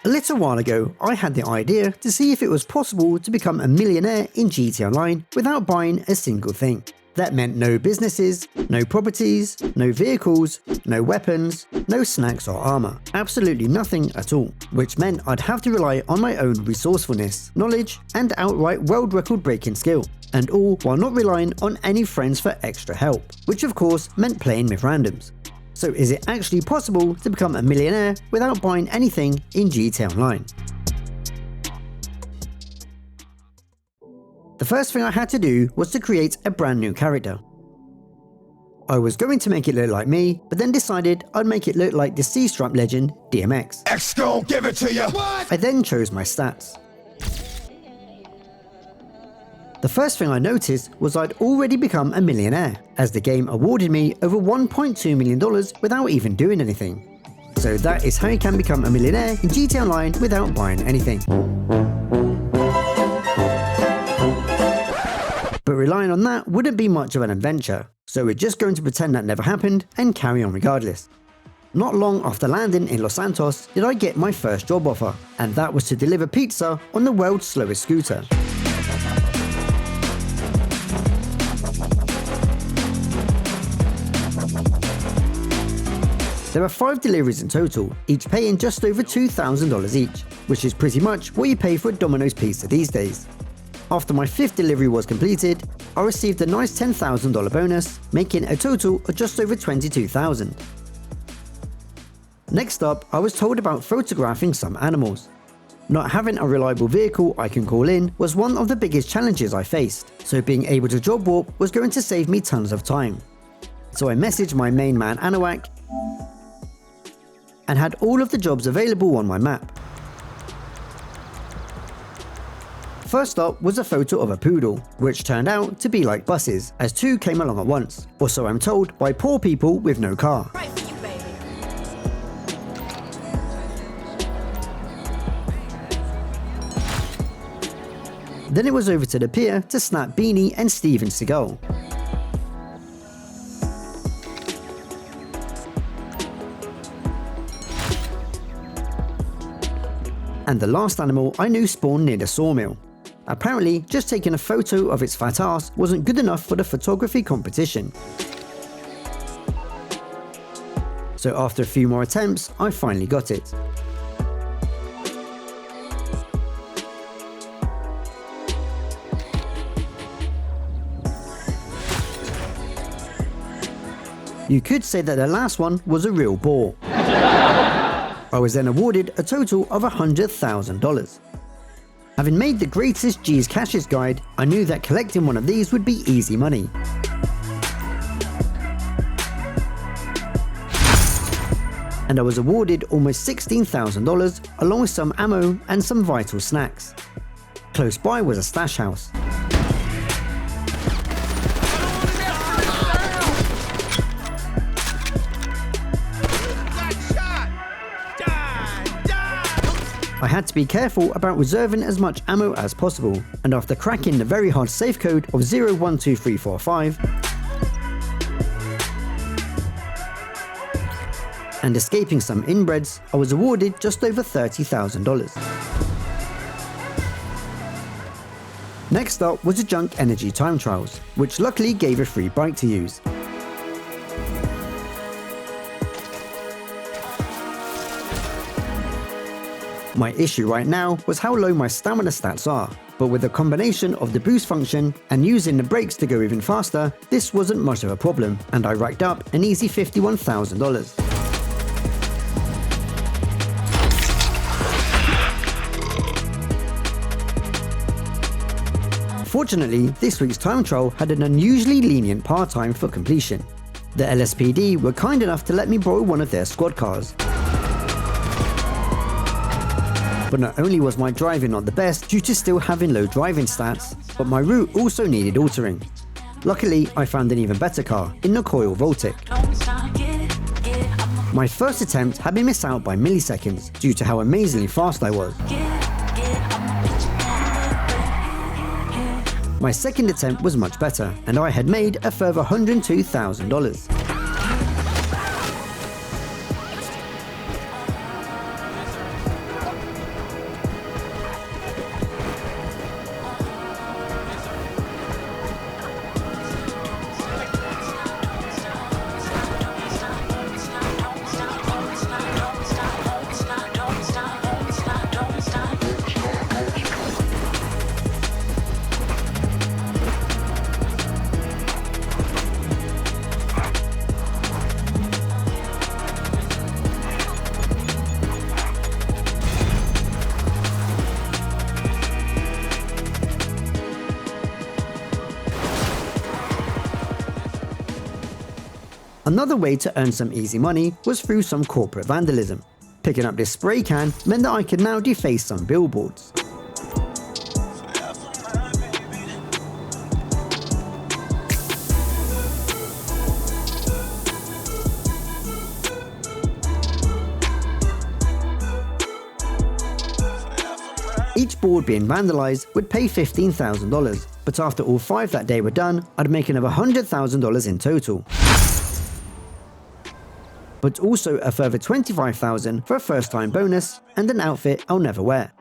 A little while ago, I had the idea to see if it was possible to become a millionaire in GTA Online without buying a single thing. That meant no businesses, no properties, no vehicles, no weapons, no snacks or armour. Absolutely nothing at all. Which meant I'd have to rely on my own resourcefulness, knowledge, and outright world record breaking skill. And all while not relying on any friends for extra help. Which of course meant playing with randoms. So is it actually possible to become a millionaire without buying anything in GTA Online? The first thing I had to do was to create a brand new character. I was going to make it look like me, but then decided I'd make it look like the C-Stripe legend DMX. X gon' give it to you. What? I then chose my stats. The first thing I noticed was I'd already become a millionaire, as the game awarded me over $1.2 million without even doing anything. So that is how you can become a millionaire in GTA Online without buying anything. But relying on that wouldn't be much of an adventure, so we're just going to pretend that never happened and carry on regardless. Not long after landing in Los Santos did I get my first job offer, and that was to deliver pizza on the world's slowest scooter. There are 5 deliveries in total, each paying just over $2,000 each, which is pretty much what you pay for a Domino's pizza these days. After my 5th delivery was completed, I received a nice $10,000 bonus, making a total of just over $22,000. Next up, I was told about photographing some animals. Not having a reliable vehicle I can call in was one of the biggest challenges I faced, so being able to job warp was going to save me tons of time. So I messaged my main man Anawak and had all of the jobs available on my map. First up was a photo of a poodle, which turned out to be like buses, as 2 came along at once, or so I'm told by poor people with no car. Right for you, baby. Then it was over to the pier to snap Beanie and Steven Seagal. And the last animal I knew spawned near the sawmill. Apparently, just taking a photo of its fat ass wasn't good enough for the photography competition. So after a few more attempts, I finally got it. You could say that the last one was a real bore. I was then awarded a total of $100,000. Having made the greatest G's Cashes guide, I knew that collecting one of these would be easy money. And I was awarded almost $16,000 along with some ammo and some vital snacks. Close by was a stash house. I had to be careful about reserving as much ammo as possible, and after cracking the very hard safe code of 012345 and escaping some inbreds, I was awarded just over $30,000. Next up was the Junk Energy time trials, which luckily gave a free bike to use. My issue right now was how low my stamina stats are, but with a combination of the boost function and using the brakes to go even faster, this wasn't much of a problem, and I racked up an easy $51,000. Fortunately, this week's time trial had an unusually lenient part-time for completion. The LSPD were kind enough to let me borrow one of their squad cars. But not only was my driving not the best due to still having low driving stats, but my route also needed altering. Luckily, I found an even better car in the Coil Voltic. My first attempt had been missed out by milliseconds due to how amazingly fast I was. My second attempt was much better, and I had made a further $102,000. Another way to earn some easy money was through some corporate vandalism. Picking up this spray can meant that I could now deface some billboards. Each board being vandalized would pay $15,000, but after all 5 that day were done, I'd make another $100,000 in total. But also a further $25,000 for a first-time bonus and an outfit I'll never wear.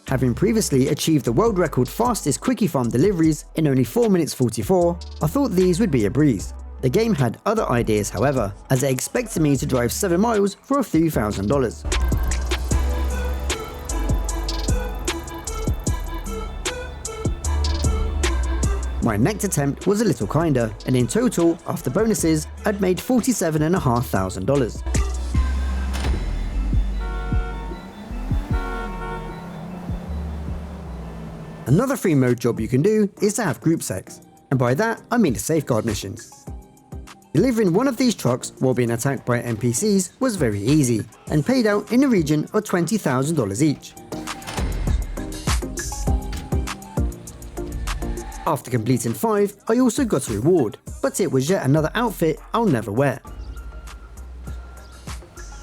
Having previously achieved the world record fastest quickie farm deliveries in only 4 minutes 44, I thought these would be a breeze. The game had other ideas, however, as it expected me to drive 7 miles for a few $1,000s. My next attempt was a little kinder, and in total, after bonuses, I'd made $47,500. Another free mode job you can do is to have group sex, and by that I mean the safeguard missions. Delivering one of these trucks while being attacked by NPCs was very easy, and paid out in the region of $20,000 each. After completing 5, I also got a reward, but it was yet another outfit I'll never wear.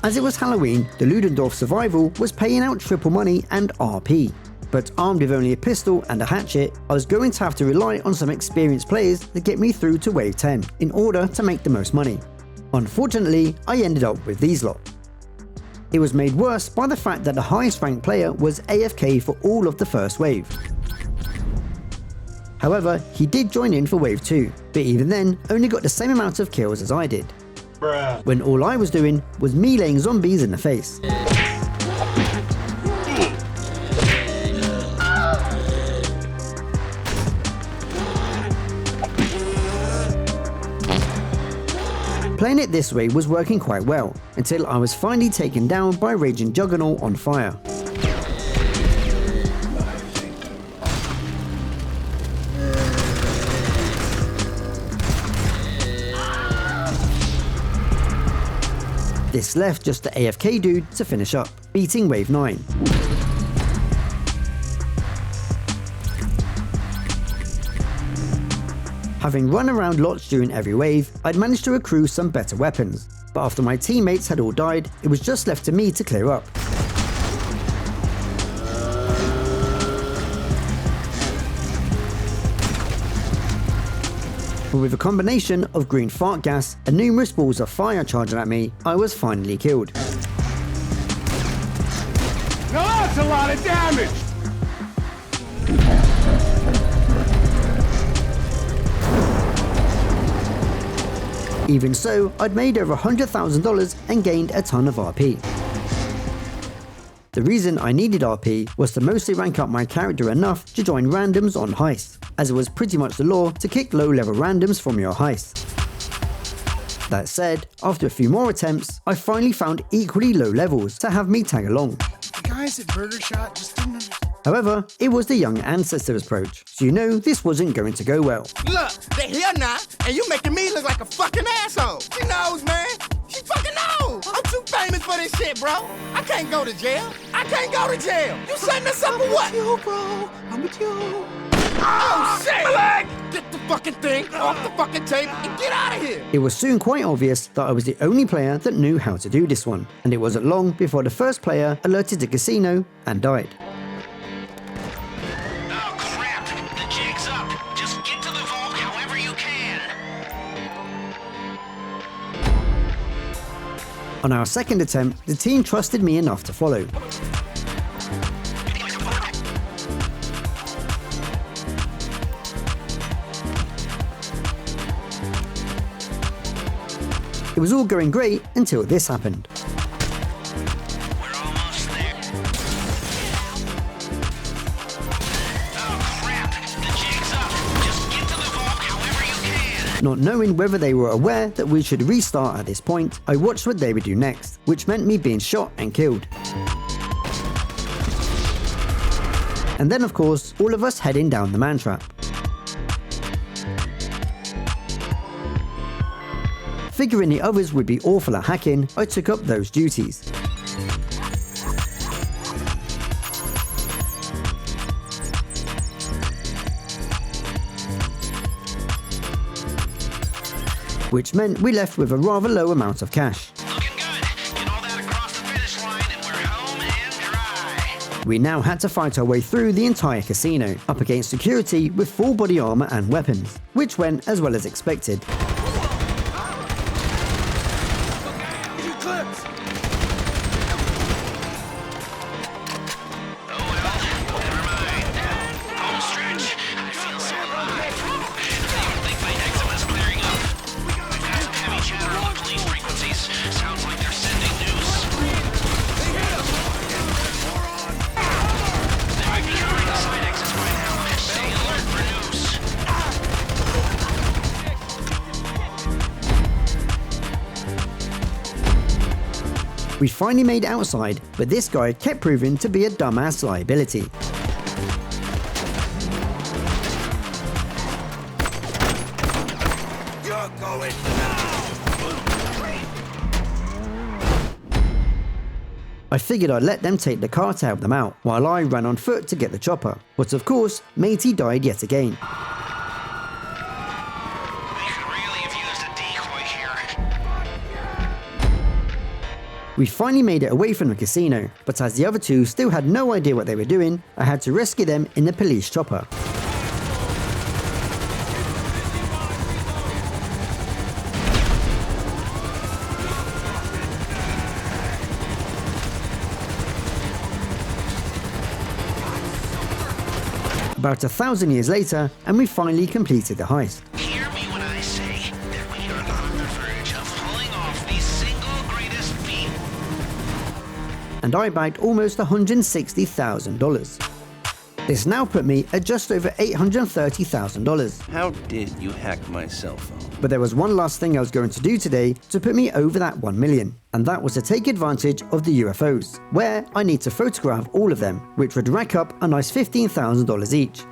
As it was Halloween, the Ludendorff survival was paying out triple money and RP, but armed with only a pistol and a hatchet, I was going to have to rely on some experienced players to get me through to wave 10 in order to make the most money. Unfortunately, I ended up with these lot. It was made worse by the fact that the highest ranked player was AFK for all of the first wave. However, he did join in for wave 2, but even then only got the same amount of kills as I did. Bruh. When all I was doing was meleeing zombies in the face. Playing it this way was working quite well, until I was finally taken down by a raging juggernaut on fire. This left just the AFK dude to finish up, beating wave 9. Having run around lots during every wave, I'd managed to accrue some better weapons, but after my teammates had all died, it was just left to me to clear up. But with a combination of green fart gas and numerous balls of fire charging at me, I was finally killed. Now that's a lot of damage! Even so, I'd made over $100,000 and gained a ton of RP. The reason I needed RP was to mostly rank up my character enough to join randoms on Heist, as it was pretty much the law to kick low-level randoms from your heist. That said, after a few more attempts, I finally found equally low levels to have me tag along. The guys at Burger Shot just didn't understand. However, it was the young ancestors approach, so you know this wasn't going to go well. Look, they here now, and you making me look like a fucking asshole. She knows, man. She fucking knows. I'm too famous for this shit, bro. I can't go to jail. I can't go to jail. You setting us up for what? I'm with you, bro. I'm with you. Oh, shit! My leg! Get the fucking thing off the fucking table and get out of here! It was soon quite obvious that I was the only player that knew how to do this one, and it wasn't long before the first player alerted the casino and died. Oh crap! The jig's up! Just get to the vault however you can! On our second attempt, the team trusted me enough to follow. It was all going great until this happened. We're almost there. Oh crap! The jig's up! Just get to the vault however you can! Not knowing whether they were aware that we should restart at this point, I watched what they would do next, which meant me being shot and killed. And then of course, all of us heading down the man trap. Figuring the others would be awful at hacking, I took up those duties. Which meant we left with a rather low amount of cash. Looking good. Get all that across the finish line and we're home and dry. We now had to fight our way through the entire casino, up against security with full body armour and weapons, which went as well as expected. We finally made it outside, but this guy kept proving to be a dumbass liability. You're going down! I figured I'd let them take the car to help them out, while I ran on foot to get the chopper. But of course, Matey died yet again. We finally made it away from the casino, but as the other two still had no idea what they were doing, I had to rescue them in the police chopper. About 1,000 years later, and we finally completed the heist. Hear me when I say that we are on the verge of pulling off the single greatest feat. And I bagged almost $160,000. This now put me at just over $830,000. How did you hack my cell phone? But there was one last thing I was going to do today to put me over that 1 million, and that was to take advantage of the UFOs, where I need to photograph all of them, which would rack up a nice $15,000 each.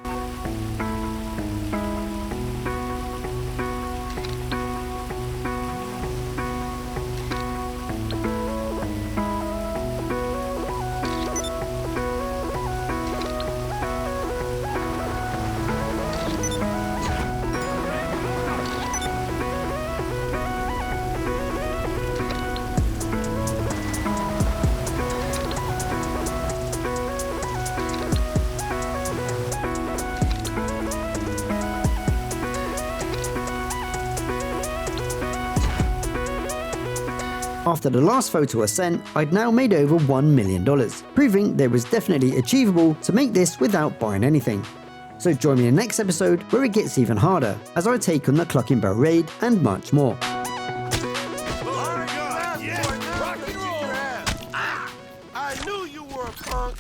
After the last photo was sent, I'd now made over $1 million, proving that it was definitely achievable to make this without buying anything. So join me in the next episode where it gets even harder, as I take on the Clucking Barrel raid and much more. I knew you were a punk.